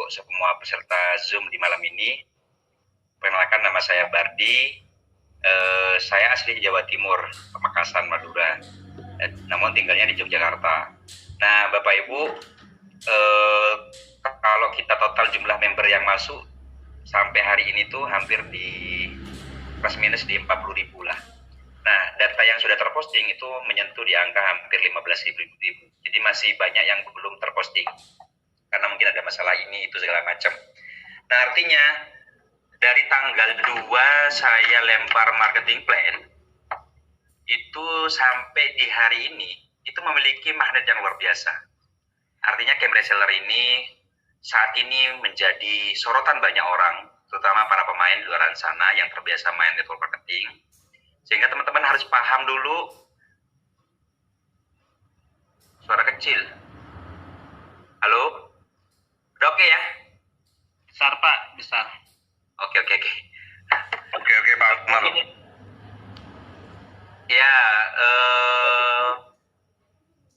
untuk semua peserta Zoom di malam ini. Perkenalkan, nama saya Bardi. Saya asli Jawa Timur, Pamekasan, Madura. Namun tinggalnya di Yogyakarta. Nah, Bapak Ibu, kalau kita total jumlah member yang masuk sampai hari ini tuh hampir di plus minus di 40.000 lah. Nah, data yang sudah terposting itu menyentuh di angka hampir 15.000. Jadi masih banyak yang belum terposting karena mungkin ada masalah ini itu segala macam. Nah, artinya dari tanggal 2 saya lempar marketing plan itu sampai di hari ini itu memiliki magnet yang luar biasa. Artinya camp reseller ini saat ini menjadi sorotan banyak orang, terutama para pemain di luar sana yang terbiasa main network marketing. Sehingga teman-teman harus paham dulu. Suara kecil. Halo? Udah oke ya? Besar Pak, besar. Oke, Pak Umar. Ya,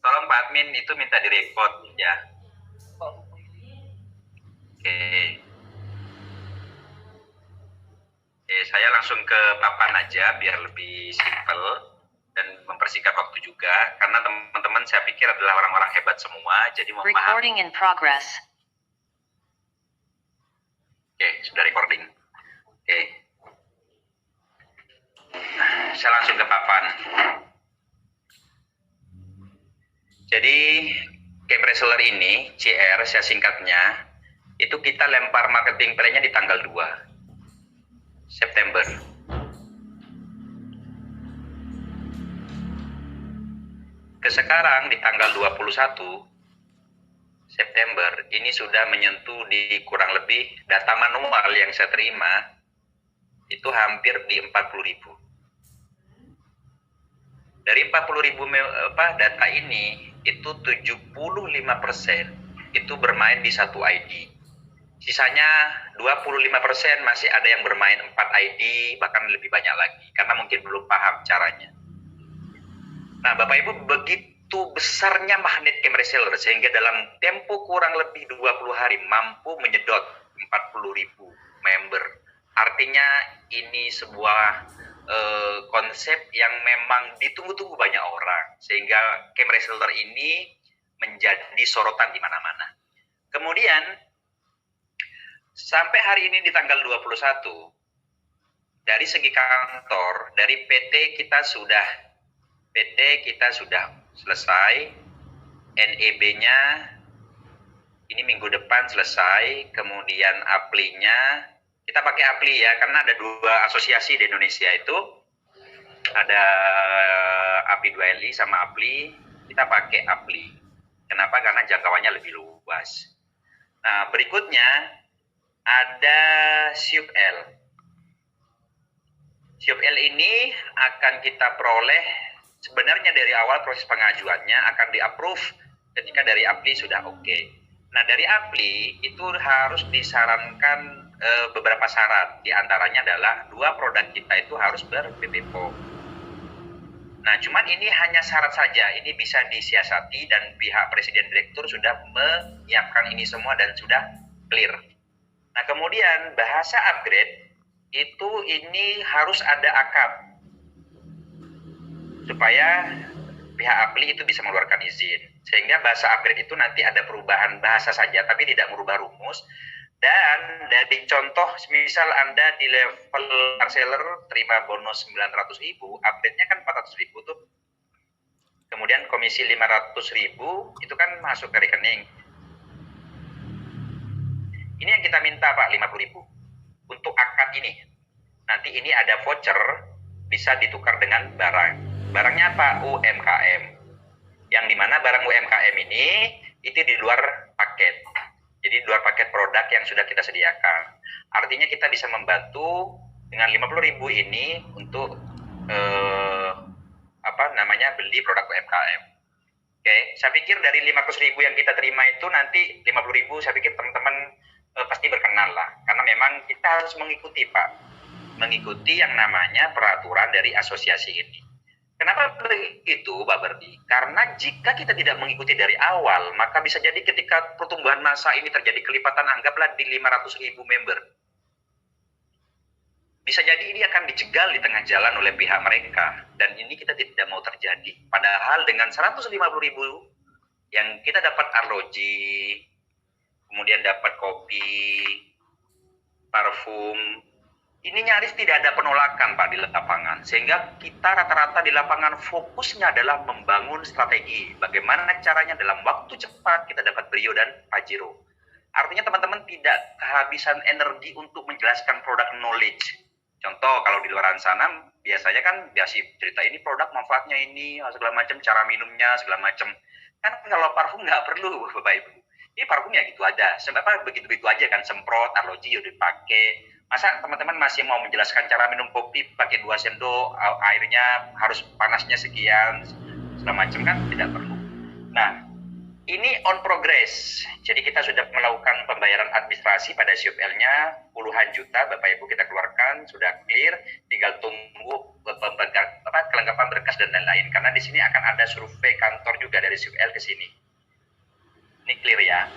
tolong Pak Admin itu minta direkod ya. Oke, saya langsung ke papan aja biar lebih simpel dan mempersingkat waktu juga, karena teman-teman saya pikir adalah orang-orang hebat semua, jadi mau paham. Recording in progress. Oke, sudah recording. Oke. Nah, saya langsung ke papan. Jadi, camp reseller ini, CR saya singkatnya, itu kita lempar marketing plan-nya di tanggal 2 September. Sekarang di tanggal 21 September ini sudah menyentuh di kurang lebih data manual yang saya terima itu hampir di 40.000. Dari 40.000 data ini itu 75% itu bermain di satu ID. Sisanya 25% masih ada yang bermain 4 ID, bahkan lebih banyak lagi karena mungkin belum paham caranya. Nah, Bapak Ibu, begitu besarnya magnet camp reseller sehingga dalam tempo kurang lebih 20 hari mampu menyedot 40.000 member. Artinya ini sebuah konsep yang memang ditunggu-tunggu banyak orang sehingga camp reseller ini menjadi sorotan di mana-mana. Kemudian sampai hari ini di tanggal 21 dari segi kantor, dari PT kita sudah selesai, NEB-nya ini minggu depan selesai, kemudian APLI-nya, kita pakai APLI ya, karena ada 2 asosiasi di Indonesia itu, ada API 2LI sama APLI, kita pakai APLI. Kenapa? Karena jangkauannya lebih luas. Nah, berikutnya ada SUBL. SUBL ini akan kita peroleh sebenarnya dari awal proses pengajuannya akan di-approve ketika dari APLI sudah oke. Nah, dari APLI itu harus disarankan beberapa syarat. Di antaranya adalah 2 produk kita itu harus ber-BPOM. Nah, cuman ini hanya syarat saja. Ini bisa disiasati dan pihak Presiden Direktur sudah menyiapkan ini semua dan sudah clear. Nah, kemudian bahasa upgrade itu ini harus ada akad supaya pihak APLI itu bisa mengeluarkan izin. Sehingga bahasa upgrade itu nanti ada perubahan bahasa saja, tapi tidak merubah rumus. Dan dari contoh, misal Anda di level reseller terima bonus 900.000, update-nya kan 400.000 tuh. Kemudian komisi 500.000 itu kan masuk ke rekening. Ini yang kita minta Pak, 50.000 untuk akad ini. Nanti ini ada voucher bisa ditukar dengan barang. Barangnya apa? UMKM. Yang dimana barang UMKM ini itu di luar paket. Jadi di luar paket produk yang sudah kita sediakan. Artinya kita bisa membantu dengan 50.000 ini untuk beli produk UMKM. Oke, saya pikir dari 500.000 yang kita terima itu nanti 50.000 saya pikir teman-teman pasti berkenan lah. Karena memang kita harus mengikuti Pak. Mengikuti yang namanya peraturan dari asosiasi ini. Kenapa begitu, Pak Berdi? Karena jika kita tidak mengikuti dari awal, maka bisa jadi ketika pertumbuhan massa ini terjadi kelipatan, anggaplah di 500.000 member. Bisa jadi ini akan dijegal di tengah jalan oleh pihak mereka. Dan ini kita tidak mau terjadi. Padahal dengan 150.000 yang kita dapat arloji, kemudian dapat kopi, parfum, ini nyaris tidak ada penolakan Pak di lapangan. Sehingga kita rata-rata di lapangan fokusnya adalah membangun strategi. Bagaimana caranya dalam waktu cepat kita dapat Brio dan Pajero. Artinya teman-teman tidak kehabisan energi untuk menjelaskan produk knowledge. Contoh kalau di luar sana biasanya kan biasa cerita ini produk manfaatnya ini segala macam, cara minumnya segala macam. Kan kalau parfum nggak perlu Bapak Ibu. Ini parfumnya gitu aja. Sebab begitu-begitu aja kan, semprot, arloji udah dipakai. Masa teman-teman masih mau menjelaskan cara minum kopi pakai 2 sendok, airnya harus panasnya sekian, segala macam kan tidak perlu. Nah, ini on progress. Jadi kita sudah melakukan pembayaran administrasi pada CFL-nya puluhan juta Bapak Ibu kita keluarkan, sudah clear, tinggal tunggu kelengkapan berkas dan lain-lain. Karena di sini akan ada survei kantor juga dari CFL ke sini. Ini clear ya.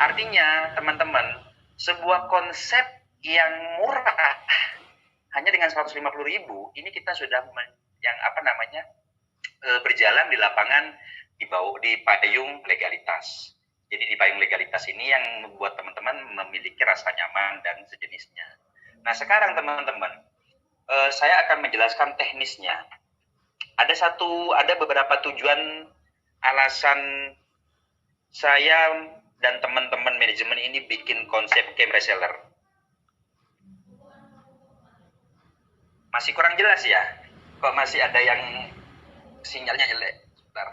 Artinya teman-teman, sebuah konsep yang murah hanya dengan 150.000 ini kita sudah berjalan di lapangan di payung legalitas. Jadi di payung legalitas ini yang membuat teman-teman memiliki rasa nyaman dan sejenisnya. Nah sekarang teman-teman, saya akan menjelaskan teknisnya. Ada beberapa tujuan alasan saya dan teman-teman manajemen ini bikin konsep game reseller. Masih kurang jelas ya? Kok masih ada yang sinyalnya jelek? Sebentar.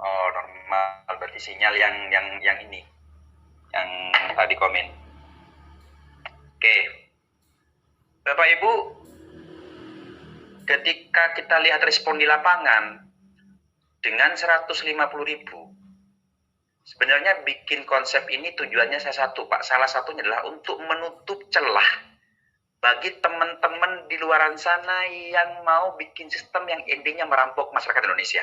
Oh, normal. Berarti sinyal yang ini. Yang tadi komen. Oke. Bapak Ibu, ketika kita lihat respon di lapangan, dengan 150.000, sebenarnya bikin konsep ini tujuannya saya satu, Pak. Salah satunya adalah untuk menutup celah bagi teman-teman di luar sana yang mau bikin sistem yang endingnya merampok masyarakat Indonesia.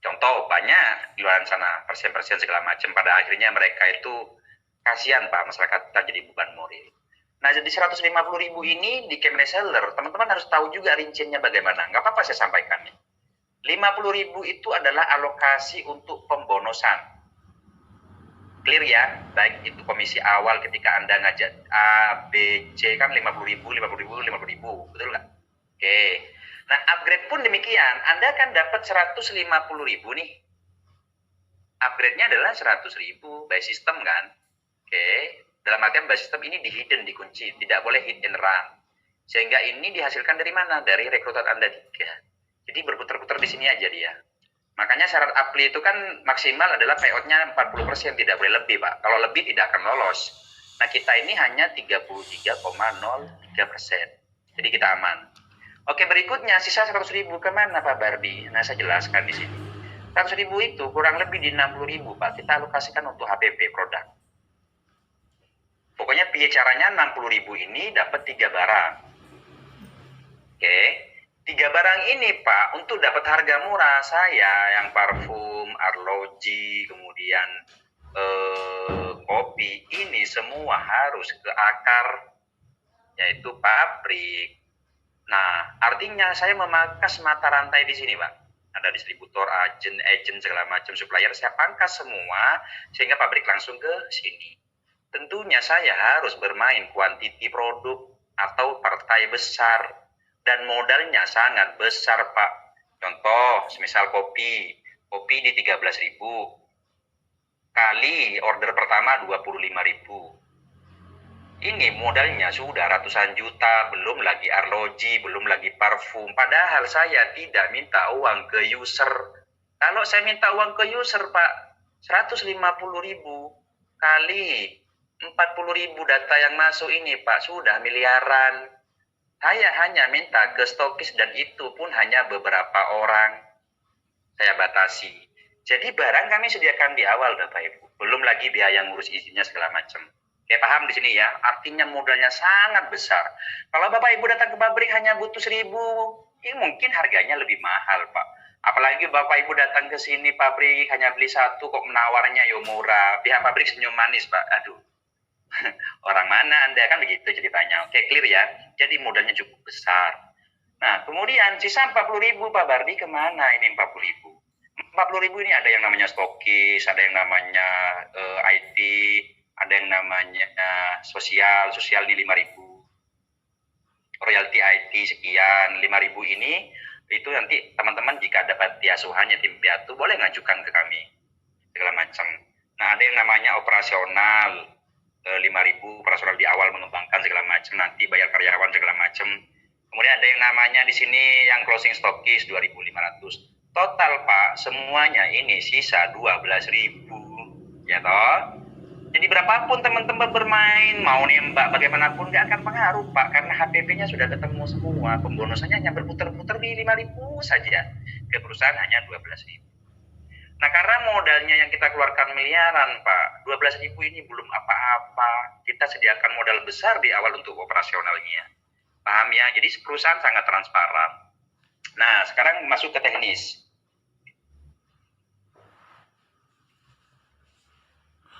Contoh, banyak di luar sana, persen-persen segala macam. Pada akhirnya mereka itu kasihan, Pak, masyarakat kita jadi beban moral. Nah, jadi 150.000 ini di game reseller, teman-teman harus tahu juga rinciannya bagaimana. Nggak apa-apa saya sampaikan nih. 50.000 itu adalah alokasi untuk pembonosan. Clear ya? Baik itu komisi awal ketika Anda ngajak A, B, C kan 50.000, betul nggak? Oke. Nah, upgrade pun demikian. Anda kan dapat 150.000 nih. Upgrade-nya adalah 100.000 by system kan? Oke. Dalam artian by system ini di hidden, dikunci. Tidak boleh hit and run. Sehingga ini dihasilkan dari mana? Dari rekrutan Anda 3. Jadi berputar-putar di sini aja dia. Makanya syarat apply itu kan maksimal adalah payout-nya 40%, tidak boleh lebih, Pak. Kalau lebih tidak akan lolos. Nah, kita ini hanya 33,03%. Jadi kita aman. Oke, berikutnya sisa 100.000 kemana, Pak Bardi? Nah, saya jelaskan di sini. 100.000 itu kurang lebih di 60.000, Pak. Kita alokasikan untuk HPP produk. Pokoknya piye caranya 60.000 ini dapat 3 barang. Oke. 3 barang ini Pak, untuk dapat harga murah saya yang parfum, arloji, kemudian kopi, ini semua harus ke akar, yaitu pabrik. Nah, artinya saya memangkas mata rantai di sini Pak. Ada distributor, agen segala macam, supplier, saya pangkas semua, sehingga pabrik langsung ke sini. Tentunya saya harus bermain kuantiti produk atau partai besar. Dan modalnya sangat besar, Pak. Contoh, semisal kopi di 13.000. Kali order pertama 25.000. Ini modalnya sudah ratusan juta, belum lagi arloji, belum lagi parfum. Padahal saya tidak minta uang ke user. Kalau saya minta uang ke user, Pak, 150.000 kali 40.000 data yang masuk ini, Pak, sudah miliaran. Saya hanya minta ke stokis dan itu pun hanya beberapa orang. Saya batasi. Jadi barang kami sediakan di awal Bapak Ibu. Belum lagi biaya ngurus izinnya segala macam. Kayak paham di sini ya, artinya modalnya sangat besar. Kalau Bapak Ibu datang ke pabrik hanya butuh 1.000, ini mungkin harganya lebih mahal, Pak. Apalagi Bapak Ibu datang ke sini pabrik hanya beli satu kok menawarnya yo murah. Pihak pabrik senyum manis, Pak. Aduh, orang mana Anda, kan begitu ceritanya. Oke, clear ya. Jadi modalnya cukup besar. Nah, kemudian sisa 40.000 Pak Bardi kemana ini 40.000? 40.000 ini ada yang namanya stokis, ada yang namanya IT, ada yang namanya sosial ini 5.000. Royalti IT sekian, 5.000 ini itu nanti teman-teman jika dapat asuhannya tim piatu boleh ngajukan ke kami segala macam. Nah, ada yang namanya operasional 5.000 operasional di awal mengembangkan segala macam, nanti bayar karyawan segala macam. Kemudian ada yang namanya di sini yang closing stokis 2.500. Total Pak, semuanya ini sisa 12.000. Ya toh? Jadi berapapun teman-teman bermain, mau nembak bagaimanapun nggak akan pengaruh Pak, karena HPP-nya sudah ketemu semua. Pembonusannya hanya berputar-putar di 5.000 saja. Ke perusahaan hanya 12.000. Nah, karena modalnya yang kita keluarkan miliaran Pak, 12.000 ini belum apa-apa. Kita sediakan modal besar di awal untuk operasionalnya. Paham ya? Jadi perusahaan sangat transparan. Nah, sekarang masuk ke teknis.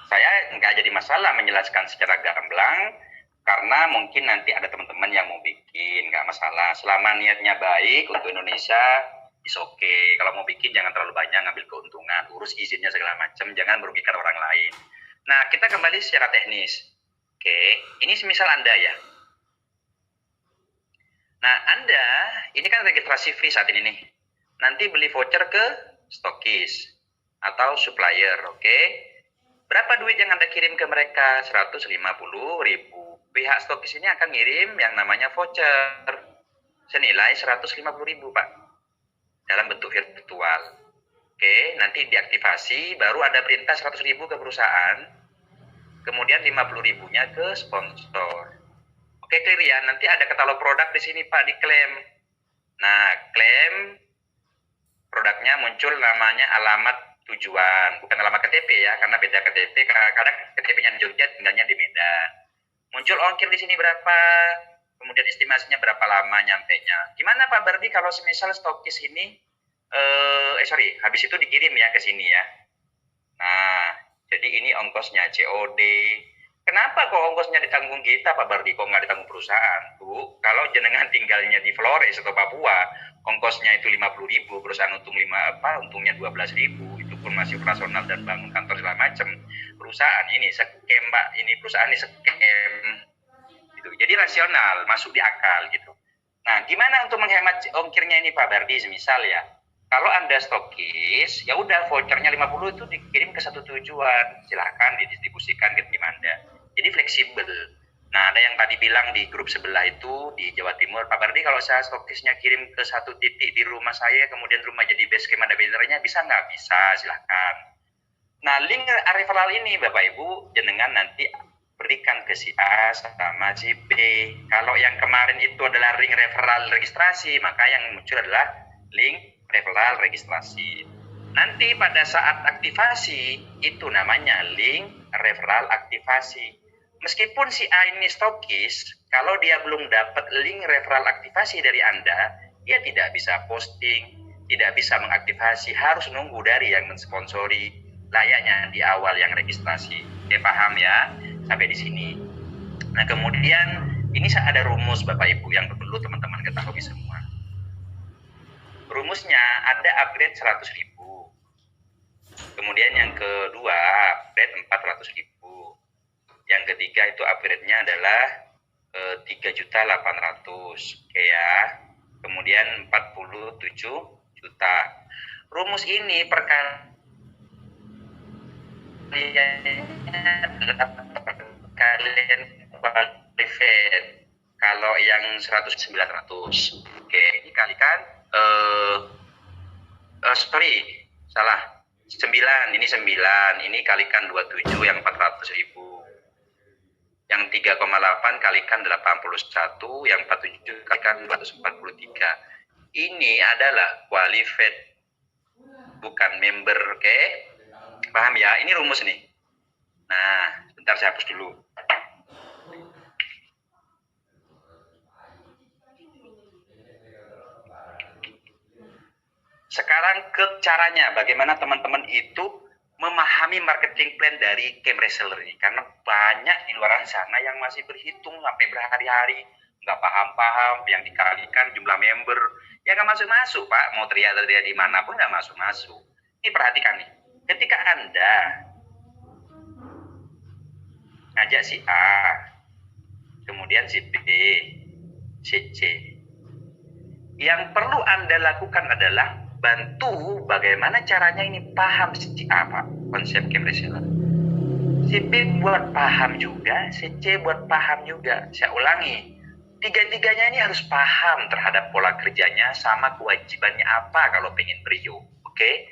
Saya nggak jadi masalah menjelaskan secara gamblang, karena mungkin nanti ada teman-teman yang mau bikin, nggak masalah. Selama niatnya baik untuk Indonesia, is oke. Kalau mau bikin jangan terlalu banyak ngambil keuntungan, urus izinnya segala macam, jangan merugikan orang lain. Nah, kita kembali secara teknis. Oke, ini semisal Anda ya. Nah, Anda, ini kan registrasi free saat ini nih. Nanti beli voucher ke stokis atau supplier, oke? Berapa duit yang Anda kirim ke mereka? 150.000. Pihak stokis ini akan ngirim yang namanya voucher senilai 150.000, Pak. Dalam bentuk virtual. Oke, nanti diaktifasi, baru ada perintah 100.000 ke perusahaan. Kemudian 50.000-nya ke sponsor. Oke, clear ya. Nanti ada katalog produk di sini, Pak, diklaim. Nah, klaim produknya muncul namanya alamat tujuan, bukan alamat KTP ya, karena beda KTP. Kadang KTP-nya di Jogja, tinggalnya di Medan. Muncul ongkir di sini berapa, kemudian estimasinya berapa lama nyampenya. Gimana Pak Bardi kalau semisal stokis ini, habis itu dikirim ya ke sini ya. Nah, jadi ini ongkosnya COD. Kenapa kok ongkosnya ditanggung kita Pak Bardi, kok nggak ditanggung perusahaan? Bu, kalau jenengan tinggalnya di Flores atau Papua, ongkosnya itu 50.000, perusahaan untungnya 12.000, itu pun masih operasional dan bangun kantor segala macam. Perusahaan ini scam Pak, ini perusahaan ini scam. Gitu. Jadi rasional, masuk di akal gitu. Nah, gimana untuk menghemat ongkirnya ini Pak Bardi, semisal ya? Kalau Anda stokis, ya udah vouchernya 50 itu dikirim ke satu tujuan, silahkan didistribusikan ke tim Anda. Jadi fleksibel. Nah, ada yang tadi bilang di grup sebelah itu di Jawa Timur, Pak Bardi kalau saya stokisnya kirim ke satu titik di rumah saya, kemudian rumah jadi base camp ada bannernya, bisa nggak? Bisa, silahkan. Nah, link referral ini Bapak Ibu, jenengan nanti berikan ke si A sama si B. Kalau yang kemarin itu adalah link referral registrasi, maka yang muncul adalah link referral registrasi. Nanti pada saat aktivasi, itu namanya link referral aktivasi. Meskipun si A ini stokis, kalau dia belum dapat link referral aktivasi dari Anda, dia tidak bisa posting, tidak bisa mengaktifasi, harus nunggu dari yang mensponsori, layaknya di awal yang registrasi. Oke, paham ya? Sampai di sini. Nah, kemudian ini ada rumus Bapak Ibu yang perlu teman-teman ketahui semua. Rumusnya ada upgrade 100.000. Kemudian yang kedua upgrade 400.000. Yang ketiga itu upgrade-nya adalah 3.800.000. Oke ya. Kemudian 47 juta. Rumus ini kalian qualified. Kalau yang 100 900. Oke, dikalikan salah 9, ini 9, ini kalikan 27 yang 400.000. Yang 3,8 kalikan 81, yang 47 kalikan 243. Ini adalah qualified, bukan member, oke? Paham ya? Ini rumus nih. Nah, bentar saya hapus dulu. Sekarang ke caranya, bagaimana teman-teman itu memahami marketing plan dari Camp Reseller ini. Karena banyak di luar sana yang masih berhitung sampai berhari-hari, nggak paham-paham, yang dikalikan jumlah member, ya nggak masuk-masuk Pak, mau teriak-teriak di mana pun nggak masuk-masuk. Ini perhatikan nih, ketika Anda ngajak si A, kemudian si B, si C, yang perlu Anda lakukan adalah bantu bagaimana caranya ini paham si A Pak, konsep Camp Reseller. Si B buat paham juga, si C buat paham juga. Saya ulangi, tiga-tiganya ini harus paham terhadap pola kerjanya sama kewajibannya apa kalau pengen brio. Oke?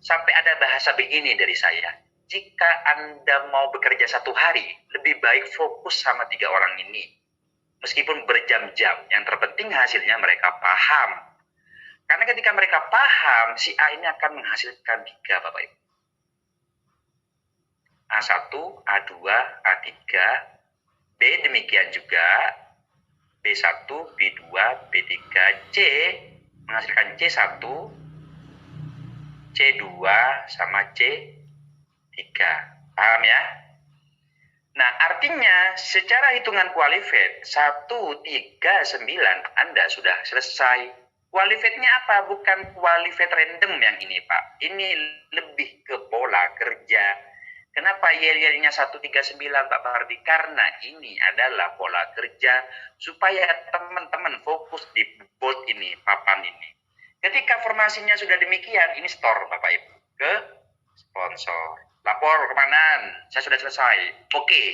Sampai ada bahasa begini dari saya. Jika Anda mau bekerja 1 hari, lebih baik fokus sama 3 orang ini. Meskipun berjam-jam, yang terpenting hasilnya mereka paham. Karena ketika mereka paham, si A ini akan menghasilkan 3, Bapak Ibu. A1, A2, A3, B demikian juga, B1, B2, B3, C menghasilkan C1, C2 sama C3. Paham ya? Nah, artinya secara hitungan qualified 1, 3, 9 Anda sudah selesai. Qualified-nya apa? Bukan qualified random yang ini, Pak. Ini lebih ke pola kerja. Kenapa yel-yelnya 139, Pak Fardi? Karena ini adalah pola kerja supaya teman-teman fokus di board ini, papan ini. Ketika formasinya sudah demikian, ini store Bapak Ibu ke sponsor. Lapor kemana? Saya sudah selesai. Oke.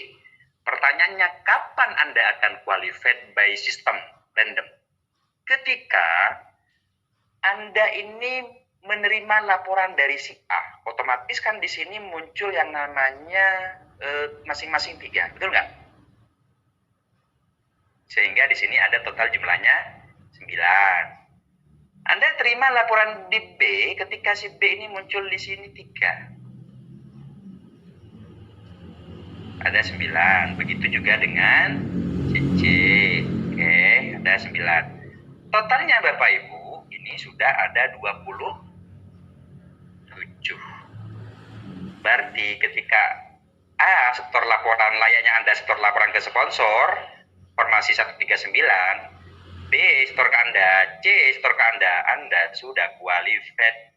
Pertanyaannya, kapan Anda akan qualified by system random? Ketika Anda ini menerima laporan dari si A, otomatis kan di sini muncul yang namanya masing-masing 3, betul nggak? Sehingga di sini ada total jumlahnya 9. Anda terima laporan di B ketika si B ini muncul di sini 3. Ada 9. Begitu juga dengan si C. Oke, ada 9. Totalnya Bapak Ibu, ini sudah ada 27. Berarti ketika A setor laporan, layaknya Anda setor laporan ke sponsor, formasi 139, B store ke Anda, C store ke Anda sudah qualified.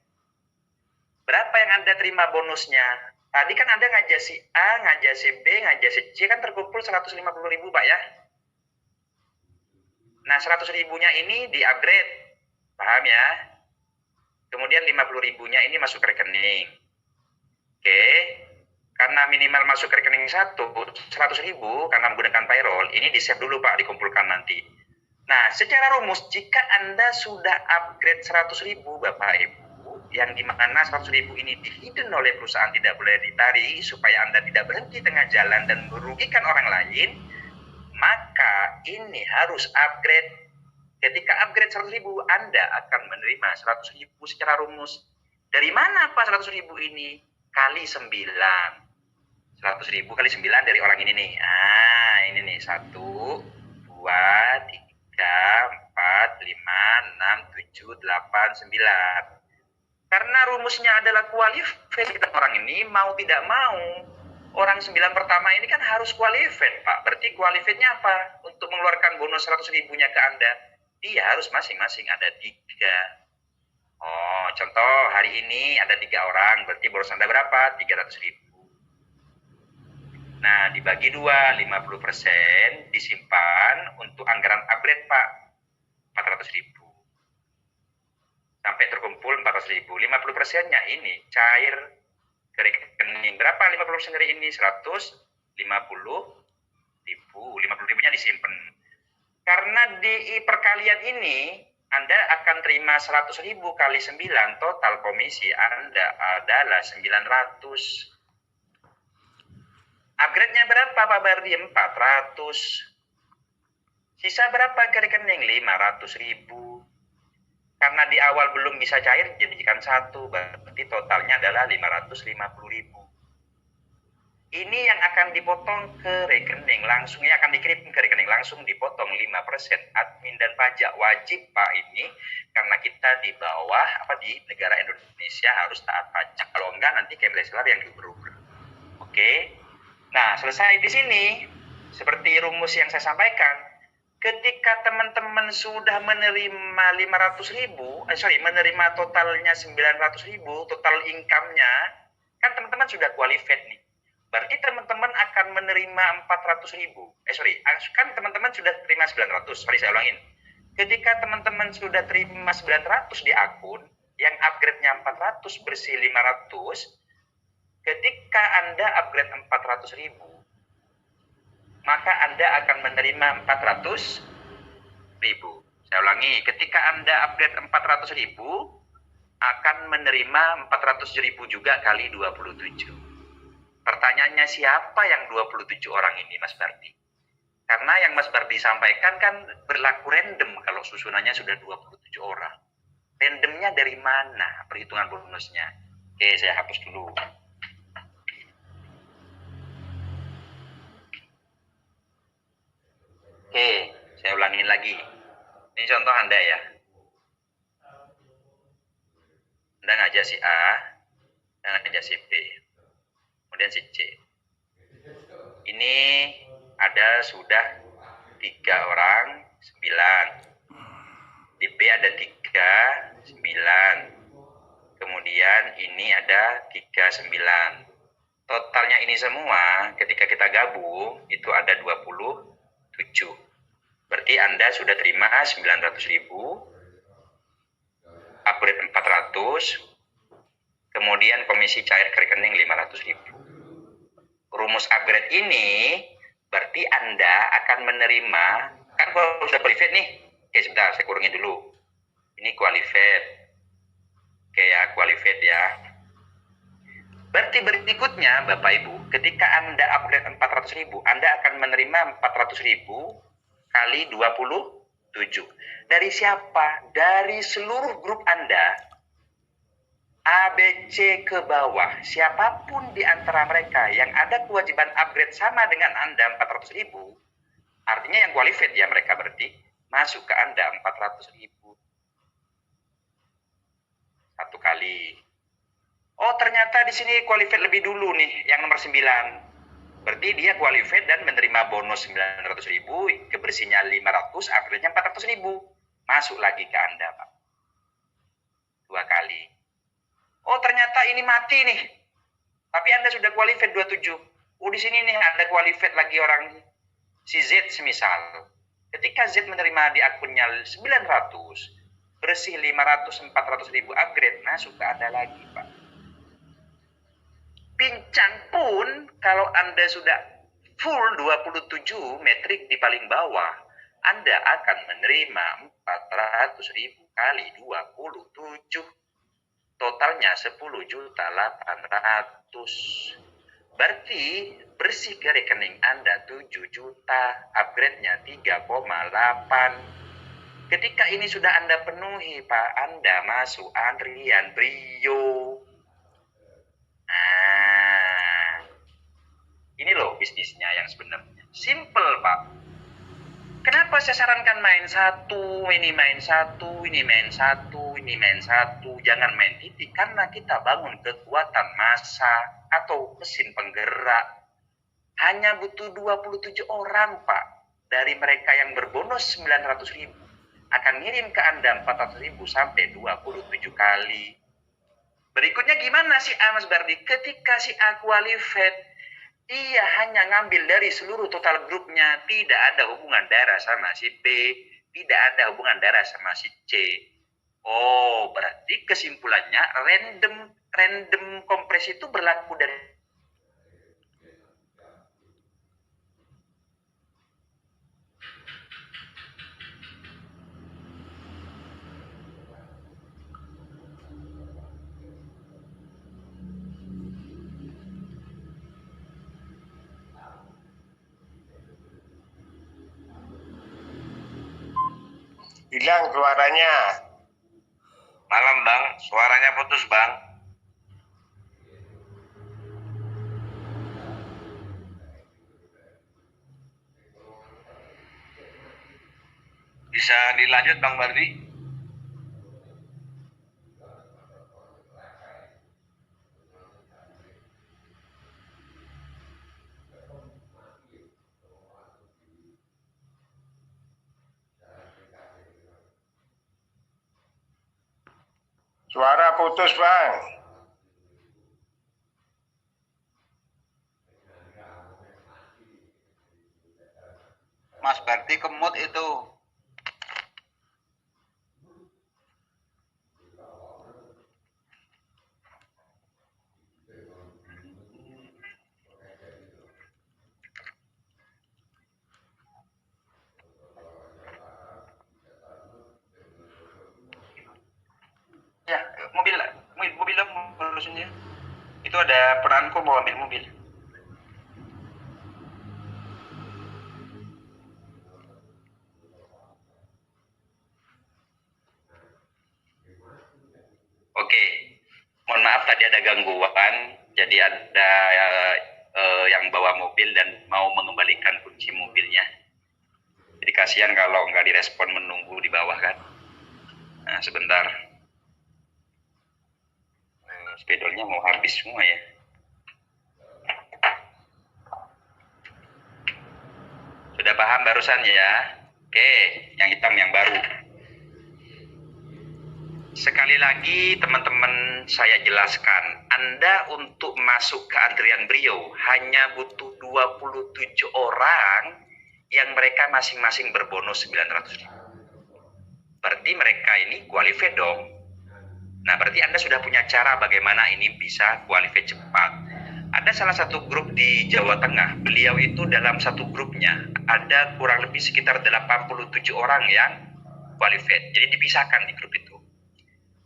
Berapa yang Anda terima bonusnya? Tadi kan Anda ngajak si A, ngajak si B, ngajak si C, kan terkumpul 150.000 Pak ya. Nah 100.000-nya ini di-upgrade, paham ya? Kemudian 50.000-nya ini masuk ke rekening. Oke, karena minimal masuk ke rekening 100.000 karena menggunakan payroll, ini di-save dulu Pak, dikumpulkan nanti. Nah, secara rumus, jika Anda sudah upgrade 100.000 Bapak Ibu, yang dimana 100.000 ini dihidden oleh perusahaan tidak boleh ditarik, supaya Anda tidak berhenti tengah jalan dan merugikan orang lain, maka ini harus upgrade. Ketika upgrade 100.000, Anda akan menerima 100.000 secara rumus. Dari mana Pak 100.000 ini? Kali 9. 100.000 kali 9 dari orang ini nih. Ah, ini nih. 1, 2, 3. 4, 5, 6, 7, 8, 9. Karena rumusnya adalah qualified, orang ini mau tidak mau, orang 9 pertama ini kan harus qualified Pak. Berarti qualifiednya apa? Untuk mengeluarkan bonus 100.000-nya ke Anda, dia harus masing-masing ada 3. Oh, contoh hari ini ada 3 orang, berarti bonus Anda berapa? 300.000. Nah, dibagi 2, 50% disimpan untuk anggaran upgrade, Pak. 400.000. Sampai terkumpul 400.000. 50%-nya ini cair ke rekening. Berapa 50% dari ini? 150.000. 50.000-nya disimpan. Karena di perkalian ini, Anda akan terima 100.000 kali 9, total komisi Anda adalah 900. Upgrade-nya berapa Pak Bardi? 400. Sisa berapa ke rekening? 500.000. Karena di awal belum bisa cair, jadikan 1. Berarti totalnya adalah 550.000. Ini yang akan dipotong ke rekening langsung, yang akan dikirim ke rekening langsung dipotong 5%. Admin dan pajak wajib Pak ini, karena kita di bawah di negara Indonesia harus taat pajak. Kalau enggak nanti Kemdikbud yang diuber-uber. Oke. Nah, selesai di sini seperti rumus yang saya sampaikan. Ketika teman-teman sudah menerima 500.000, menerima totalnya 900.000, total income-nya, kan teman-teman sudah qualified nih. Berarti teman-teman akan menerima 400.000. Kan teman-teman sudah terima 900. Saya ulangin. Ketika teman-teman sudah terima 900 di akun, yang upgrade-nya 400 bersih 500, ketika Anda upgrade 400.000, maka Anda akan menerima 400.000. Saya ulangi, ketika Anda upgrade 400.000, akan menerima 400.000 juga kali 27. Pertanyaannya, siapa yang 27 orang ini, Mas Bardi? Karena yang Mas Bardi sampaikan kan berlaku random kalau susunannya sudah 27 orang. Randomnya dari mana perhitungan bonusnya? Oke, saya hapus dulu. Oke, saya ulangin lagi. Ini contoh Anda ya. Anda ngajak si A, dan ngajak si B, kemudian si C. Ini ada sudah 3 orang, 9. Di B ada 3, 9. Kemudian ini ada 3, 9. Totalnya ini semua ketika kita gabung itu ada 27. Berarti Anda sudah terima 900.000, upgrade 400, kemudian komisi cair ke rekening 500.000. Rumus upgrade ini berarti Anda akan menerima, kan kalau sudah qualified nih. Oke, sebentar, saya kurangin dulu. Ini qualified. Oke ya, qualified ya. Berarti berikutnya Bapak Ibu, ketika Anda upgrade 400.000, Anda akan menerima 400.000 kali 27. Dari siapa? Dari seluruh grup Anda. A, B, C ke bawah, siapapun di antara mereka yang ada kewajiban upgrade sama dengan Anda 400.000, artinya yang qualified ya mereka, berarti masuk ke Anda 400.000. Satu kali. Oh, ternyata di sini qualified lebih dulu nih, yang nomor 9. Berarti dia qualified dan menerima bonus 900.000, kebersihnya 500, upgrade-nya 400.000. Masuk lagi ke Anda, Pak. 2 kali. Oh, ternyata ini mati nih. Tapi Anda sudah qualified 27. Oh, di sini nih ada qualified lagi orang si Z semisal. Ketika Z menerima di akunnya 900, bersih 500, 400.000 upgrade, masuk ke Anda lagi, Pak. Pincang pun kalau Anda sudah full 27 metrik di paling bawah, Anda akan menerima 400.000 kali 27. Totalnya 10.800.000. Berarti bersih ke rekening Anda 7 juta, upgrade-nya 3,8. Ketika ini sudah Anda penuhi, Pak, Anda masuk antrian Brio. Nah, ini loh bisnisnya yang sebenarnya. Simple, Pak. Kenapa saya sarankan main satu, ini main satu, ini main satu, ini main satu. Jangan main titik, karena kita bangun kekuatan massa atau mesin penggerak. Hanya butuh 27 orang, Pak. Dari mereka yang berbonus 900.000. Akan ngirim ke Anda 400.000 sampai 27 kali. Berikutnya gimana si A, Mas Bardi? Ketika si A qualified, dia hanya ngambil dari seluruh total grupnya, tidak ada hubungan darah sama si B, tidak ada hubungan darah sama si C. Oh, berarti kesimpulannya random kompres itu berlaku dari hilang suaranya. malam, Bang. Suaranya putus, Bang. Bisa dilanjut Bang Bardi? Suara putus, Bang. Mas Bardi kemut itu. Ya, mobil dong, lurusin dia. Itu ada peranku mau ambil mobil. Oke, mohon maaf tadi ada gangguan, jadi ada yang bawa mobil dan mau mengembalikan kunci mobilnya. Jadi kasihan kalau nggak direspon menunggu di bawah kan. Nah, sebentar. Spidolnya mau habis semua ya. Sudah paham barusan ya? Oke, yang hitam yang baru. Sekali lagi teman-teman saya jelaskan, Anda untuk masuk ke antrian Brio hanya butuh 27 orang yang mereka masing-masing berbonus 900.000. Berarti mereka ini qualified dong. Nah, berarti Anda sudah punya cara bagaimana ini bisa qualified cepat. Ada salah satu grup di Jawa Tengah, beliau itu dalam satu grupnya ada kurang lebih sekitar 87 orang yang qualified. Jadi dipisahkan di grup itu.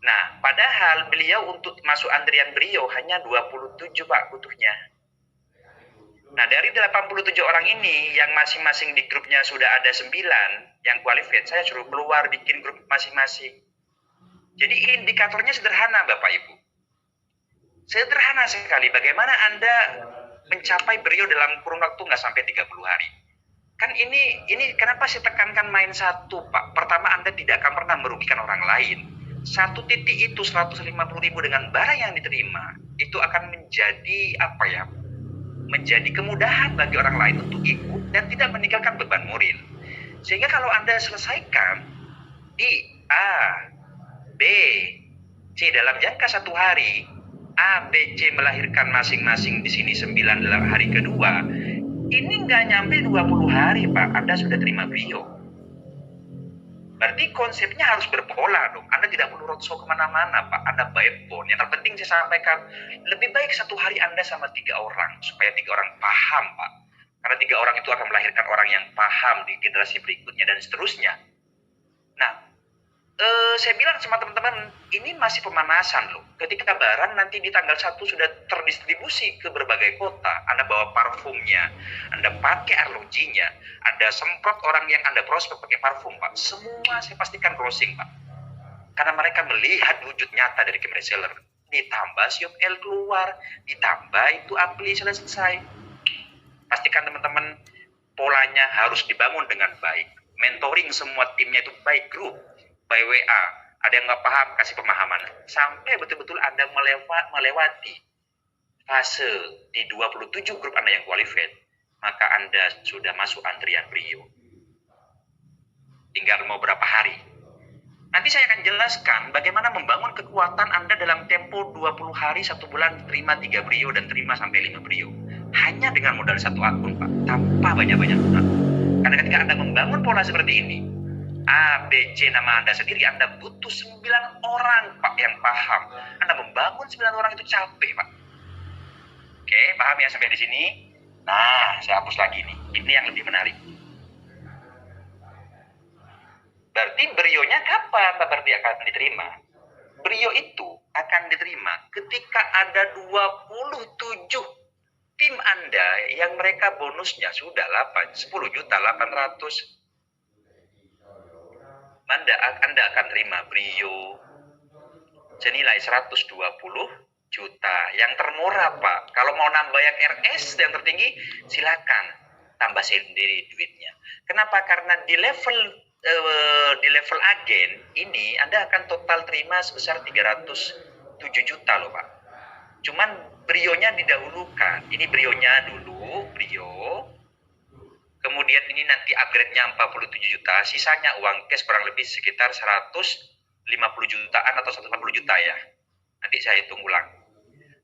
Nah, padahal beliau untuk masuk antrian Brio hanya 27 Pak butuhnya. Nah, dari 87 orang ini yang masing-masing di grupnya sudah ada 9 yang qualified, saya suruh keluar bikin grup masing-masing. Jadi indikatornya sederhana Bapak Ibu. Sederhana sekali. Bagaimana Anda mencapai Brio dalam kurun waktu nggak sampai 30 hari. Kan ini kenapa saya tekankan main satu Pak. Pertama Anda tidak akan pernah merugikan orang lain. Satu titik itu 150.000 dengan barang yang diterima itu akan menjadi apa ya? Menjadi kemudahan bagi orang lain untuk ikut dan tidak meninggalkan beban moral. Sehingga kalau Anda selesaikan di A, B, C dalam jangka 1 hari, A, B, C melahirkan masing-masing di sini 9 dalam hari kedua, ini nggak nyampe 20 hari Pak, Anda sudah terima Brio. Berarti konsepnya harus berpola dong. Anda tidak perlu roadshow kemana-mana, Pak. Anda backbone. Yang terpenting saya sampaikan, lebih baik 1 hari Anda sama 3 orang. Supaya 3 orang paham, Pak. Karena 3 orang itu akan melahirkan orang yang paham di generasi berikutnya dan seterusnya. Nah, saya bilang sama teman-teman, ini masih pemanasan loh. Ketika barang nanti di tanggal 1 sudah terdistribusi ke berbagai kota, Anda bawa parfumnya, Anda pakai arlojinya, Anda semprot orang yang Anda prospek pakai parfum, Pak. Semua saya pastikan closing, Pak. Karena mereka melihat wujud nyata dari Camry Seller. Ditambah siop L keluar, ditambah itu Apli selesai. Pastikan teman-teman, polanya harus dibangun dengan baik. Mentoring semua timnya itu baik, grup. By WA, ada yang nggak paham, kasih pemahaman. Sampai betul-betul Anda melewati fase di 27 grup Anda yang qualified, maka Anda sudah masuk antrian Brio. Tinggal mau berapa hari. Nanti saya akan jelaskan bagaimana membangun kekuatan Anda dalam tempo 20 hari, 1 bulan, terima 3 Brio dan terima sampai 5 Brio. Hanya dengan modal 1 akun, Pak, tanpa banyak-banyak akun. Karena ketika Anda membangun pola seperti ini, A, B, C nama Anda sendiri, Anda butuh 9 orang Pak yang paham. Anda membangun 9 orang itu capek Pak. Oke, paham ya sampai di sini? Nah, saya hapus lagi nih. Ini yang lebih menarik. Berarti Brio-nya kapan Pak Berdi akan diterima? Brio itu akan diterima ketika ada 27 tim Anda yang mereka bonusnya sudah 10.800.000. Anda akan terima Brio senilai 120 juta. Yang termurah Pak. Kalau mau nambah yang RS yang tertinggi, silakan tambah sendiri duitnya. Kenapa? Karena di level di level agen ini Anda akan total terima sebesar 307 juta loh Pak. Cuman brionya didahulukan. Ini brionya dulu, brio. Kemudian ini nanti upgrade-nya 47 juta, sisanya uang cash kurang lebih sekitar 150 jutaan atau 150 juta ya. Nanti saya hitung ulang.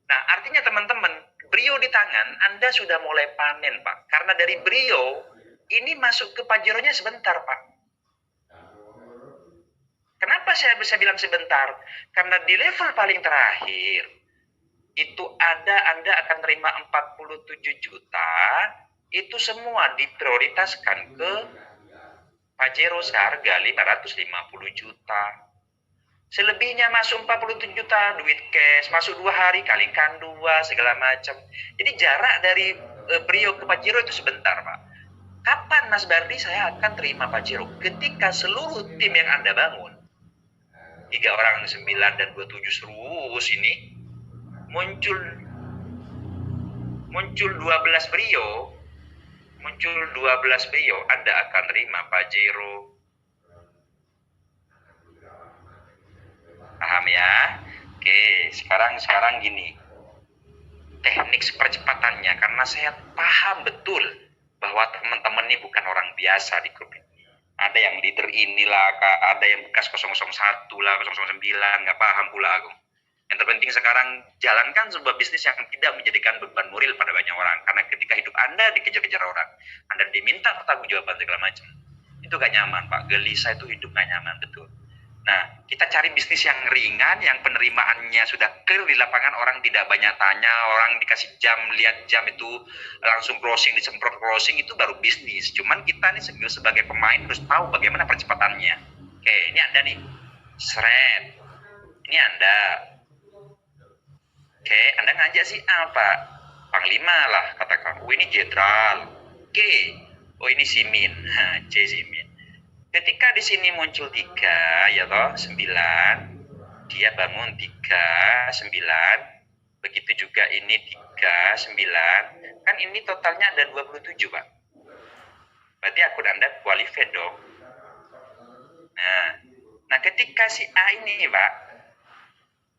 Nah, artinya teman-teman, brio di tangan Anda sudah mulai panen, Pak. Karena dari brio, ini masuk ke Pajero-nya sebentar, Pak. Kenapa saya bisa bilang sebentar? Karena di level paling terakhir, itu Anda akan terima 47 juta, itu semua diprioritaskan ke Pajero seharga 550 juta. Selebihnya masuk 47 juta duit cash, masuk 2 hari kalikan 2 segala macam. Jadi jarak dari Brio ke Pajero itu sebentar, Pak. Kapan Mas Bardi saya akan terima Pajero? Ketika seluruh tim yang Anda bangun, 3 orang 9 dan 27 terus ini muncul 12 Brio, Anda akan terima Pajero. Paham ya? Oke, sekarang gini. Teknik percepatannya, karena saya paham betul bahwa teman-teman ini bukan orang biasa di grup ini. Ada yang leader inilah, ada yang bekas 001 lah, 009, nggak paham pula aku. Yang terpenting sekarang, jalankan sebuah bisnis yang tidak menjadikan beban moral pada banyak orang. Karena ketika hidup Anda dikejar-kejar orang, Anda diminta pertanggungjawaban segala macam, itu gak nyaman, Pak. Gelisah itu hidup gak nyaman, betul. Nah, kita cari bisnis yang ringan, yang penerimaannya sudah clear di lapangan, orang tidak banyak tanya, orang dikasih jam, lihat jam itu langsung closing, disemprot closing, itu baru bisnis. Cuman kita nih sebagai pemain harus tahu bagaimana percepatannya. Oke, ini Anda nih, seret. Ini Anda. Oke, Anda ngajak si A, Pak. Panglima lah, katakan. Oh, ini jenderal. Oke. Oh, ini Simin. C Simin. Ketika di sini muncul 3, ya toh, 9, dia bangun 3, 9, begitu juga ini 3, 9, kan ini totalnya ada 27, Pak. Berarti akun Anda qualified dong. Nah, ketika si A ini, Pak,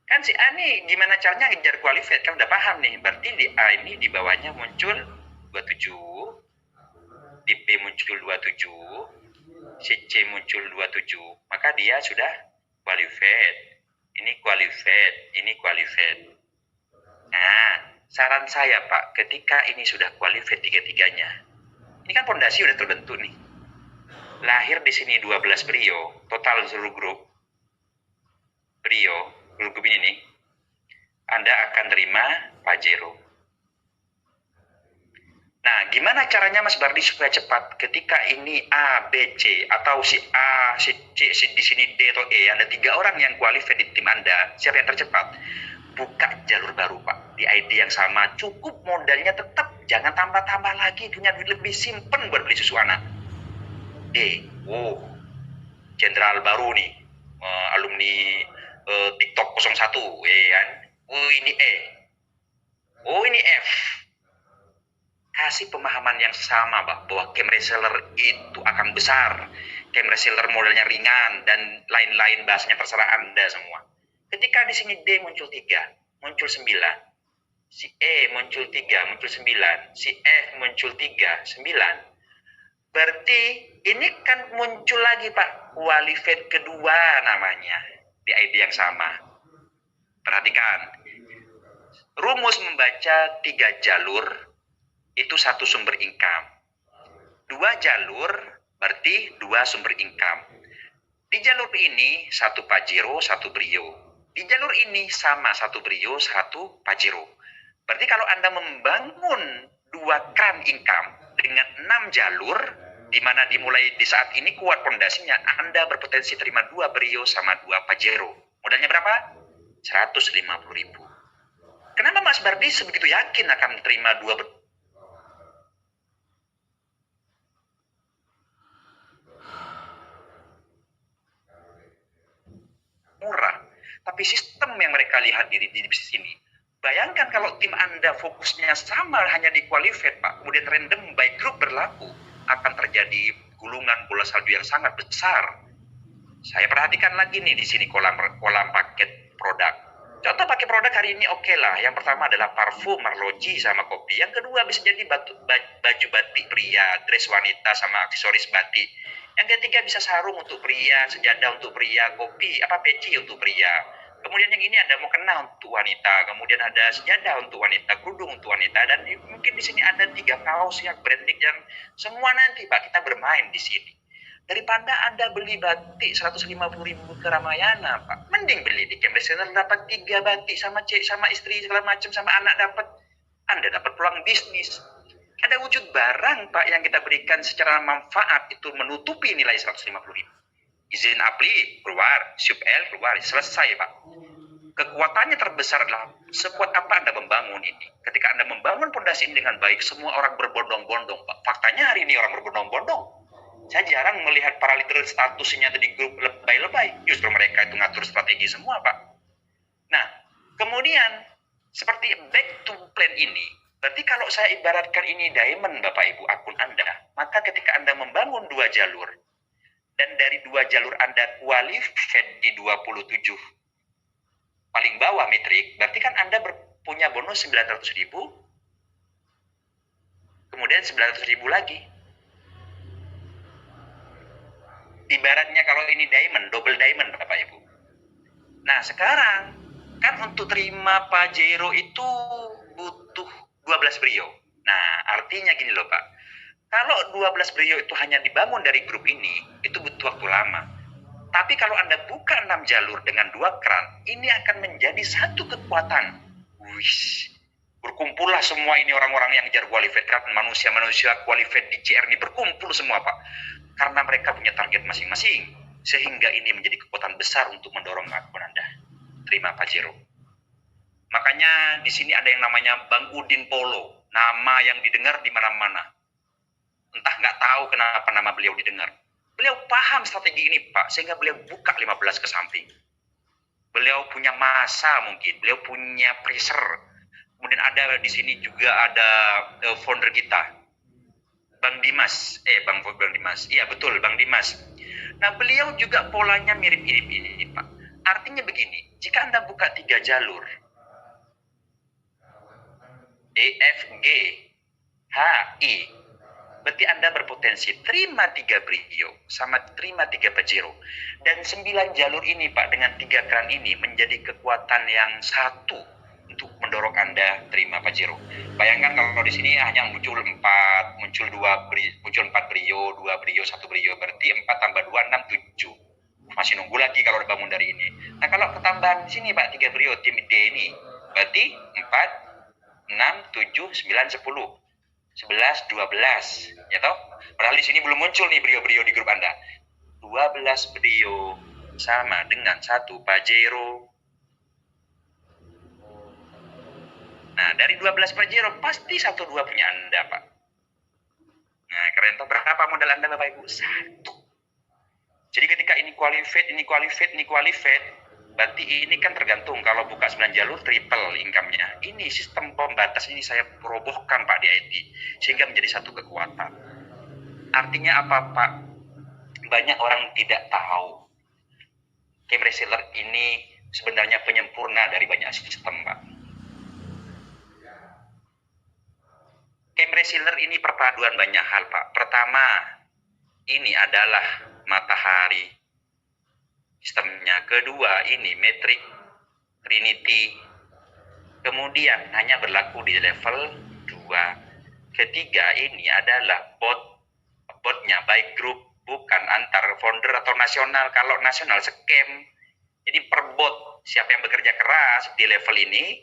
kan si A nih gimana caranya ngejar qualified, kan udah paham nih, berarti di A ini di bawahnya muncul 27, di B muncul 27, si C muncul 27, maka dia sudah qualified. Ini qualified, ini qualified. Nah, saran saya Pak, ketika ini sudah qualified tiga-tiganya, ini kan fondasi udah terbentuk nih. Lahir di sini 12 Brio, total seluruh grup Brio, grup ini nih, Anda akan terima Pajero. Nah, gimana caranya Mas Bardi supaya cepat? Ketika ini A, B, C, atau si A, si C, di sini D atau E, ada 3 orang yang qualified di tim Anda, siapa yang tercepat? Buka jalur baru, Pak. Di ID yang sama, cukup modalnya tetap. Jangan tambah-tambah lagi, punya duit lebih, simpen buat beli susu anak. D, jenderal baru nih, alumni TikTok 01, kan? Ini E. Ini F. Kasih pemahaman yang sama, Pak, bahwa cam reseller itu akan besar. Cam reseller modelnya ringan dan lain-lain, bahasanya terserah Anda semua. Ketika di sini D muncul 3, muncul 9. Si E muncul 3, muncul 9. Si F muncul 3, 9. Berarti ini kan muncul lagi, Pak, qualified kedua namanya di ID yang sama. Perhatikan. Rumus membaca 3 jalur itu 1 sumber income. 2 jalur berarti 2 sumber income. Di jalur ini 1 Pajero, 1 Brio. Di jalur ini sama 1 Brio, 1 Pajero. Berarti kalau Anda membangun 2 keran income dengan 6 jalur, di mana dimulai di saat ini kuat pondasinya, Anda berpotensi terima 2 Brio sama 2 Pajero. Modalnya berapa? 150.000. Kenapa Mas Bardi sebegitu yakin akan terima 2 murah, tapi sistem yang mereka lihat di bisnis ini. Bayangkan kalau tim Anda fokusnya sama hanya di qualified, Pak, kemudian random by group berlaku, akan terjadi gulungan bola salju yang sangat besar. Saya perhatikan lagi nih di sini kolam paket produk. Contoh pakai produk hari ini oke lah. Yang pertama adalah parfum, arloji sama kopi. Yang kedua bisa jadi baju batik pria, dress wanita sama aksesoris batik. Yang ketiga bisa sarung untuk pria, sejadah untuk pria, kopi, peci untuk pria. Kemudian yang ini ada mukena untuk wanita, kemudian ada sejadah untuk wanita, kerudung untuk wanita, dan mungkin di sini ada 3 kaos yang branding yang semua nanti Pak kita bermain di sini. Daripada Anda beli batik 150.000 ke Ramayana, Pak. Mending beli di Camp Reseller dapat 3 batik sama istri segala macam sama anak dapat. Anda dapat peluang bisnis. Ada wujud barang, Pak, yang kita berikan secara manfaat itu menutupi nilai 150.000. Izin APLI keluar, SUP-L keluar, selesai, Pak. Kekuatannya terbesar adalah sekuat apa Anda membangun ini. Ketika Anda membangun fondasi ini dengan baik, semua orang berbondong-bondong, Pak. Faktanya hari ini orang berbondong-bondong. Saya jarang melihat para leader statusnya di grup lebay-lebay. Justru mereka itu ngatur strategi semua, Pak. Nah, kemudian seperti back to plan ini, berarti kalau saya ibaratkan ini diamond, Bapak Ibu, akun Anda, maka ketika Anda membangun 2 jalur, dan dari 2 jalur Anda qualified di 27 paling bawah metrik, berarti kan Anda punya bonus 900.000, kemudian 900.000 lagi. Ibaratnya kalau ini diamond, double diamond Bapak Ibu. Nah sekarang, kan untuk terima Pajero itu butuh 12 brio. Nah artinya gini loh Pak, kalau 12 brio itu hanya dibangun dari grup ini, itu butuh waktu lama. Tapi kalau Anda buka 6 jalur dengan 2 keran, ini akan menjadi satu kekuatan. Wih, berkumpullah semua ini orang-orang yang jar qualified, kan manusia-manusia qualified di CR ini berkumpul semua Pak. Karena mereka punya target masing-masing, sehingga ini menjadi kekuatan besar untuk mendorong akun Anda. Terima Pajero. Makanya di sini ada yang namanya Bang Udin Polo, nama yang didengar di mana-mana. Entah nggak tahu kenapa nama beliau didengar. Beliau paham strategi ini Pak, sehingga beliau buka 15 ke samping. Beliau punya masa mungkin, beliau punya pressure. Kemudian ada di sini juga ada founder kita, Bang Dimas, Bang Dimas, iya betul Bang Dimas. Nah beliau juga polanya mirip-mirip ini Pak. Artinya begini, jika Anda buka 3 jalur, E, F, G, H, I, berarti Anda berpotensi terima 3 brio sama terima 3 Pajero. Dan 9 jalur ini Pak dengan 3 keran ini menjadi kekuatan yang satu untuk mendorong Anda terima Pajero. Bayangkan kalau di sini hanya muncul 4 brio, 2 brio, 1 brio, berarti 4 tambah 2, 6, 7. Masih nunggu lagi kalau dibangun dari ini. Nah kalau ketambahan di sini Pak 3 brio tim D ini, berarti 4, 6, 7, 9, 10. 11, 12, ya toh? Padahal di sini belum muncul nih brio-brio di grup Anda. 12 brio sama dengan 1 Pajero. Nah, dari 12 Pajero pasti 1-2 punya Anda, Pak. Nah, keren toh berapa modal Anda, Bapak Ibu? 1. Jadi ketika ini qualified, berarti ini kan tergantung. Kalau buka 9 jalur, triple income-nya. Ini sistem pembatas ini saya robohkan, Pak, di IT. Sehingga menjadi satu kekuatan. Artinya apa, Pak? Banyak orang tidak tahu. Camp Reseller ini sebenarnya penyempurna dari banyak sistem, Pak. Camp Reseller ini perpaduan banyak hal, Pak. Pertama, ini adalah matahari sistemnya. Kedua, ini metrik Trinity. Kemudian hanya berlaku di level 2. Ketiga, ini adalah botnya baik grup, bukan antar founder atau nasional. Kalau nasional scam. Jadi per bot, siapa yang bekerja keras di level ini,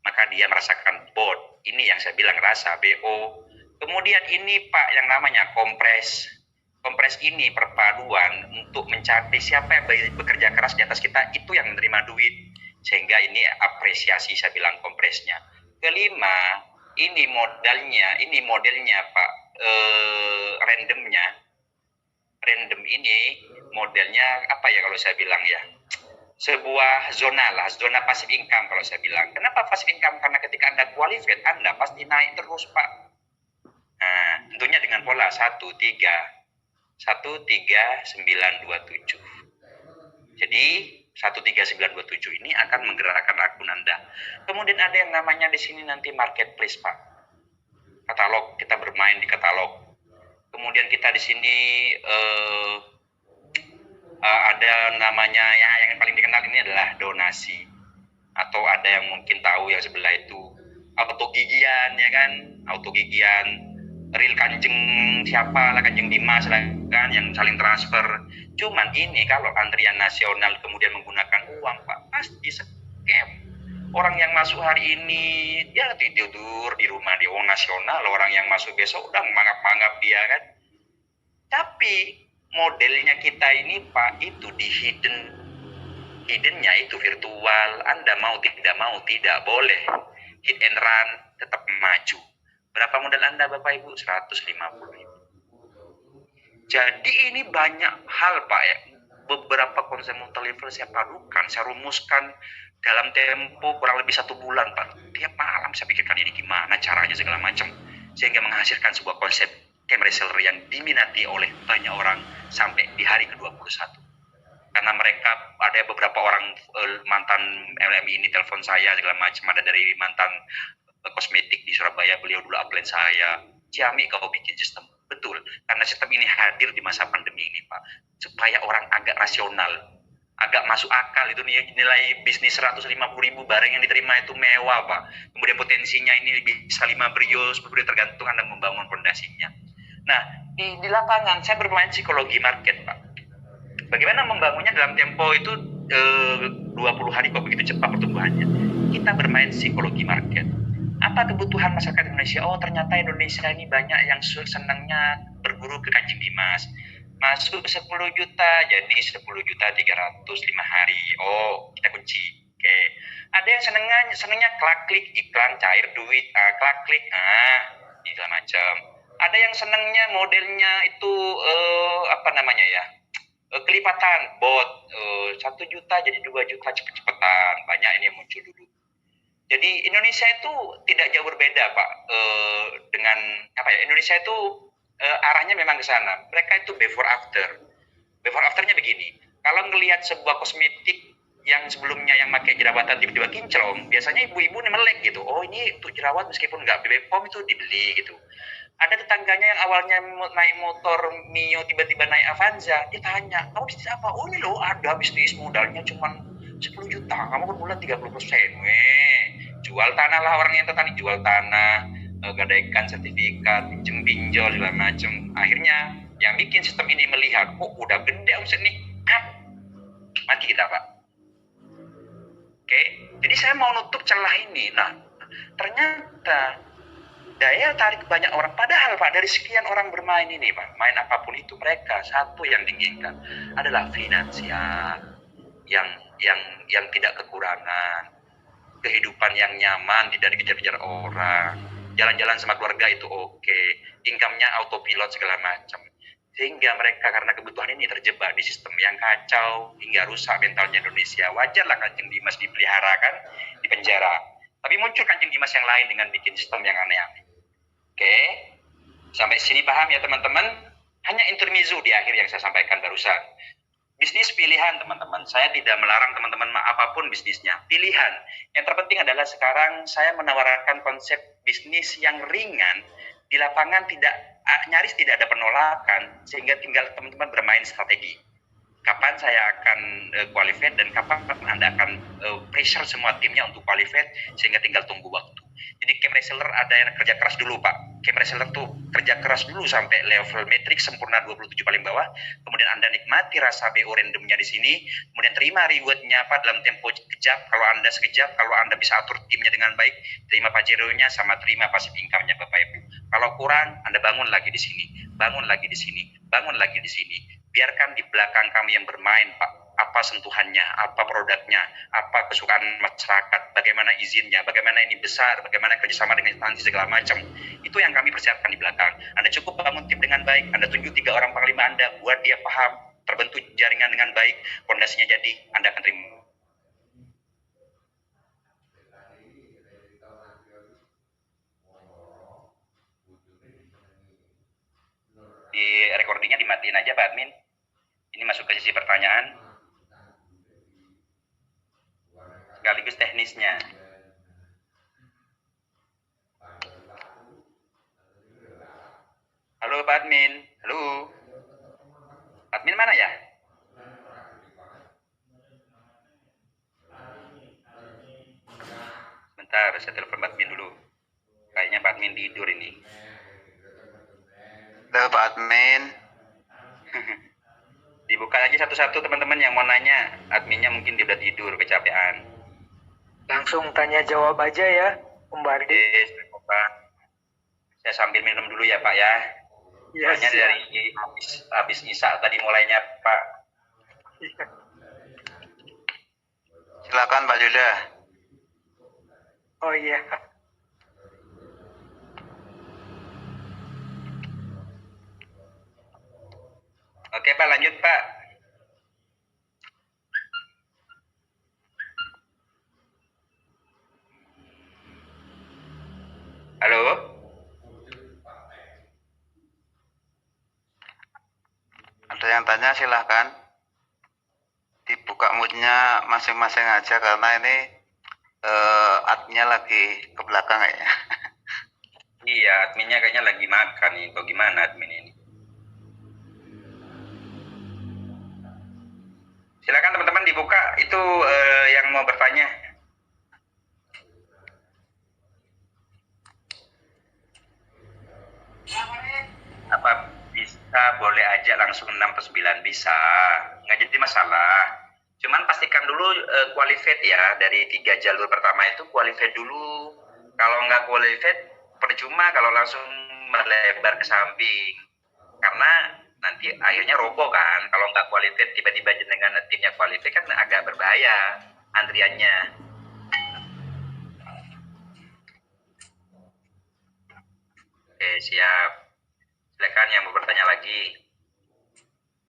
maka dia merasakan bot. Ini yang saya bilang rasa BO. Kemudian ini Pak yang namanya kompres. Kompres ini perpaduan untuk mencari siapa yang bekerja keras di atas kita, itu yang menerima duit. Sehingga ini apresiasi saya bilang kompresnya. Kelima, ini modelnya Pak, randomnya. Random ini modelnya apa ya kalau saya bilang ya? Sebuah zona passive income kalau saya bilang. Kenapa passive income? Karena ketika Anda qualified, Anda pasti naik terus, Pak. Nah, tentunya dengan pola 1, 3. 13927. Jadi 13927 ini akan menggerakkan akun Anda. Kemudian ada yang namanya di sini nanti marketplace, Pak. Katalog, kita bermain di katalog. Kemudian kita di sini ada namanya yang paling dikenal ini adalah donasi. Atau ada yang mungkin tahu yang sebelah itu auto gigian, ya kan? Auto gigian real Kanjeng siapa lah, Kanjeng Dimas lah kan, yang saling transfer. Cuman ini kalau antrian nasional kemudian menggunakan uang, Pak, pasti scam. Orang yang masuk hari ini dia tidur di rumah di uang nasional, orang yang masuk besok udah mangap-mangap dia kan. Tapi modelnya kita ini, Pak, itu di hiddennya itu virtual. Anda mau tidak boleh hit and run, tetap maju. Berapa modal Anda, Bapak Ibu? 150.000. Jadi ini banyak hal, Pak, ya. Beberapa konsep multi-level saya padukan, saya rumuskan dalam tempo kurang lebih 1 bulan, Pak. Tiap malam saya pikirkan ini gimana caranya segala macam, sehingga menghasilkan sebuah konsep game reseller yang diminati oleh banyak orang sampai di hari ke-21. Karena mereka ada beberapa orang mantan LMI ini telepon saya segala macam, ada dari mantan kosmetik di Surabaya, beliau dulu upline saya, Ciami kau bikin sistem. Betul, karena sistem ini hadir di masa pandemi ini, Pak, supaya orang agak rasional, agak masuk akal. Itu nilai bisnis 150.000, barang yang diterima itu mewah, Pak. Kemudian potensinya ini bisa 5 brio, 10 brio, tergantung Anda membangun fondasinya. Nah, di lapangan saya bermain psikologi market, Pak. Bagaimana membangunnya dalam tempo itu 20 hari kok begitu cepat pertumbuhannya. Kita bermain psikologi market. Apa kebutuhan masyarakat Indonesia? Oh, ternyata Indonesia ini banyak yang senangnya berguru ke Kanjeng Dimas. Masuk 10 juta, jadi 10 juta 305 hari. Oh, kita kunci. Oke. Ada yang senangnya klik iklan cair duit, klik, segala macam. Ada yang senangnya modelnya itu apa namanya ya? Kelipatan bot 1 juta jadi 2 juta cepet-cepetan. Banyak ini yang muncul dulu. Jadi Indonesia itu tidak jauh berbeda, Pak, dengan apa ya? Indonesia itu arahnya memang ke sana. Mereka itu before after. Before afternya begini. Kalau ngelihat sebuah kosmetik yang sebelumnya yang pakai jerawatan tiba-tiba kinclong, biasanya ibu-ibu nih melek gitu. Oh, ini untuk jerawat meskipun nggak BPOM itu dibeli gitu. Ada tetangganya yang awalnya naik motor Mio tiba-tiba naik Avanza, dia tanya, kamu bisnis apa? Oh, ini loh ada bisnis modalnya cuma 10 juta, kamu per bulan 30%. Jual tanah lah, orang yang tertarik jual tanah, gadaikan sertifikat, pinjol segala macam. Akhirnya yang bikin sistem ini melihat, oh udah gede omset nih, mati kita, Pak. Oke, jadi saya mau nutup celah ini. Nah, ternyata daya tarik banyak orang, padahal, Pak, dari sekian orang bermain ini, Pak, main apapun itu, mereka satu yang diinginkan adalah finansial yang tidak kekurangan, kehidupan yang nyaman, tidak dikejar-kejar orang, jalan-jalan sama keluarga itu oke, income-nya autopilot segala macam. Sehingga mereka karena kebutuhan ini terjebak di sistem yang kacau hingga rusak mentalnya Indonesia. Wajarlah Kanjeng Dimas dipeliharakan di penjara. Tapi muncul Kanjeng Dimas yang lain dengan bikin sistem yang aneh-aneh. Oke, sampai sini paham ya teman-teman? Hanya intermezzo di akhir yang saya sampaikan barusan. Bisnis pilihan, teman-teman. Saya tidak melarang teman-teman apapun bisnisnya. Pilihan. Yang terpenting adalah sekarang saya menawarkan konsep bisnis yang ringan. Di lapangan nyaris tidak ada penolakan, sehingga tinggal teman-teman bermain strategi. Kapan saya akan qualified dan kapan Anda akan pressure semua timnya untuk qualified, sehingga tinggal tunggu waktu. Jadi game reseller ada yang kerja keras dulu, Pak. Game reseller tuh kerja keras dulu sampai level matrix sempurna 27 paling bawah. Kemudian Anda nikmati rasa BO randomnya di sini. Kemudian terima rewardnya, Pak, dalam tempo kejap. Kalau Anda sekejap, kalau Anda bisa atur timnya dengan baik, terima pajeronya sama terima pasif income-nya, Bapak Ibu. Kalau kurang, Anda bangun lagi di sini, bangun lagi di sini, bangun lagi di sini. Biarkan di belakang kami yang bermain, Pak. Apa sentuhannya, apa produknya, apa kesukaan masyarakat, bagaimana izinnya, bagaimana ini besar, bagaimana kerjasama dengan instansi segala macam. Itu yang kami persiapkan di belakang. Anda cukup bangun tim dengan baik, Anda tunjuk 3 orang panglima Anda, buat dia paham, terbentuk jaringan dengan baik, fondasinya jadi, Anda akan terima. di recordingnya dimatiin aja Pak Admin. Ini masuk ke sisi pertanyaan sekaligus teknisnya. Halo Pak Admin, halo. Admin mana ya? Sebentar, saya telepon Pak Admin dulu. Kayaknya Pak Admin tidur ini. Halo Pak Admin. Dibuka aja satu-satu teman-teman yang mau nanya. Adminnya mungkin dia udah tidur, kecapean. Langsung tanya jawab aja ya, Om Bardi. Saya sambil minum dulu ya Pak ya. Iya, Soalnya siap. dari habis Isa tadi mulainya Pak. Silakan Pak Yuda. Oh iya. Oke Pak, lanjut Pak. Halo? Ada yang tanya silahkan. Dibuka moodnya masing-masing aja karena ini adminnya lagi ke belakang kayaknya. Iya, adminnya kayaknya lagi makan nih. Atau gimana admin ini? Silakan teman-teman dibuka. Itu yang mau bertanya. Apa bisa boleh aja langsung 6 atau 9? Bisa. Nggak jadi masalah. Cuman pastikan dulu qualified ya. Dari 3 jalur pertama itu qualified dulu. Kalau nggak qualified, percuma kalau langsung melebar ke samping. Karena nanti akhirnya roboh kan. Kalau nggak qualified, tiba-tiba dengan timnya qualified kan agak berbahaya antriannya. Oke, siap. Silakan yang mau bertanya lagi.